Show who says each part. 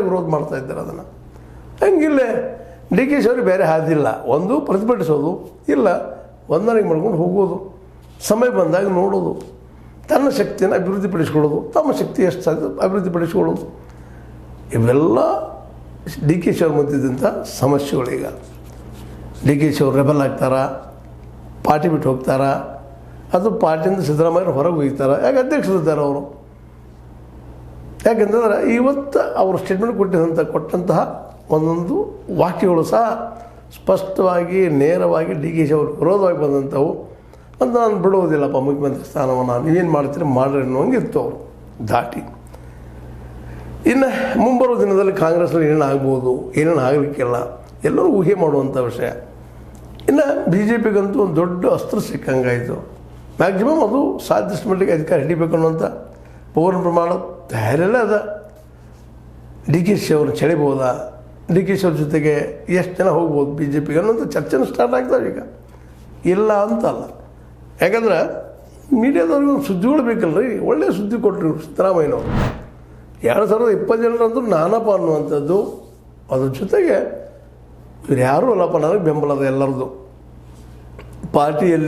Speaker 1: ವಿರೋಧ ಮಾಡ್ತಾ ಇದ್ದಾರೆ ಅದನ್ನು. ಹಂಗಿಲ್ಲೇ ಡಿ ಕೆ ಶಿ ಅವ್ರಿಗೆ ಬೇರೆ ಹಾದಿಲ್ಲ. ಒಂದು ಪ್ರತಿಭಟಿಸೋದು, ಇಲ್ಲ ಹೊಂದಾಣಿಕೆ ಮಾಡ್ಕೊಂಡು ಹೋಗೋದು, ಸಮಯ ಬಂದಾಗ ನೋಡೋದು, ತನ್ನ ಶಕ್ತಿಯನ್ನು ಅಭಿವೃದ್ಧಿಪಡಿಸ್ಕೊಳ್ಳೋದು, ತಮ್ಮ ಶಕ್ತಿ ಎಷ್ಟು ಸಾಧ್ಯ ಅಭಿವೃದ್ಧಿಪಡಿಸ್ಕೊಳ್ಳೋದು. ಇವೆಲ್ಲ ಡಿ ಕೆ ಶಿ ಅವ್ರ ಮಧ್ಯದಂಥ ಸಮಸ್ಯೆಗಳೀಗ. ಡಿ ಕೆ ಶಿ ಅವ್ರು ರೆಬಲ್ ಆಗ್ತಾರಾ, ಪಾರ್ಟಿ ಬಿಟ್ಟು ಹೋಗ್ತಾರಾ, ಅದು ಪಾರ್ಟಿಯಿಂದ ಸಿದ್ದರಾಮಯ್ಯ ಹೊರಗೆ ಹೋಗ್ತಾರಾ? ಯಾಕೆ ಅಧ್ಯಕ್ಷರಿದ್ದಾರೆ ಅವರು? ಯಾಕೆಂತಂದ್ರೆ ಇವತ್ತು ಅವರು ಸ್ಟೇಟ್ಮೆಂಟ್ ಕೊಟ್ಟಂತಹ ಒಂದೊಂದು ವಾಕ್ಯಗಳು ಸಹ ಸ್ಪಷ್ಟವಾಗಿ ನೇರವಾಗಿ ಡಿ ಕೆ ಶಿ ಅವರು ವಿರೋಧವಾಗಿ ಬಂದಂಥವು. ಅಂತ ನಾನು ಬಿಡುವುದಿಲ್ಲಪ್ಪ ಮುಖ್ಯಮಂತ್ರಿ ಸ್ಥಾನವನ್ನು, ನೀವೇನು ಮಾಡ್ತೀರಿ ಮಾಡ್ರಿ ಅನ್ನೋಂಗೆ ಇತ್ತು ಅವರು ದಾಟಿ. ಇನ್ನು ಮುಂಬರುವ ದಿನದಲ್ಲಿ ಕಾಂಗ್ರೆಸ್ನಲ್ಲಿ ಏನೇನು ಆಗ್ಬೋದು, ಏನೇನು ಆಗಲಿಕ್ಕಿಲ್ಲ, ಎಲ್ಲರೂ ಊಹೆ ಮಾಡುವಂಥ ವಿಷಯ. ಇನ್ನು ಬಿ ಜೆ ಪಿಗಂತೂ ಒಂದು ದೊಡ್ಡ ಅಸ್ತ್ರ ಸಿಕ್ಕಂಗಾಯಿತು. ಮ್ಯಾಕ್ಸಿಮಮ್ ಅದು ಸಾಧ್ಯಷ್ಟು ಮಟ್ಟಿಗೆ ಅಧಿಕಾರ ಹಿಡಿಬೇಕು ಅನ್ನುವಂಥ ಪೂರ್ಣ ಪ್ರಮಾಣ ಧೈರ್ಯಲ್ಲೇ ಅದ. ಡಿ ಕೆ ಶಿ ಅವರು ಸೆಳಿಬೋದಾ, ಡಿ ಕೆ ಶಿ ಅವ್ರ ಜೊತೆಗೆ ಎಷ್ಟು ಜನ ಹೋಗ್ಬೋದು ಬಿ ಜೆ ಪಿಗೆ ಅನ್ನೋಂಥ ಚರ್ಚೆನೂ ಸ್ಟಾರ್ಟ್ ಆಗ್ತಾವೆ ಈಗ. ಇಲ್ಲ ಅಂತಲ್ಲ, ಯಾಕಂದ್ರೆ ಮೀಡಿಯಾದವ್ರಿಗೆ ಒಂದು ಸುದ್ದಿಗಳು ಬೇಕಲ್ರಿ. ಒಳ್ಳೆಯ ಸುದ್ದಿ ಕೊಟ್ಟರು ಸಿದ್ದರಾಮಯ್ಯನವರು. 2027 ನಾನಪ್ಪ ಅನ್ನುವಂಥದ್ದು, ಅದ್ರ ಜೊತೆಗೆ ಇವ್ರು ಯಾರೂ ಅಲ್ಲಪ್ಪ ನನಗೆ ಬೆಂಬಲದ ಎಲ್ಲರದು ಪಾರ್ಟಿಯಲ್ಲಿ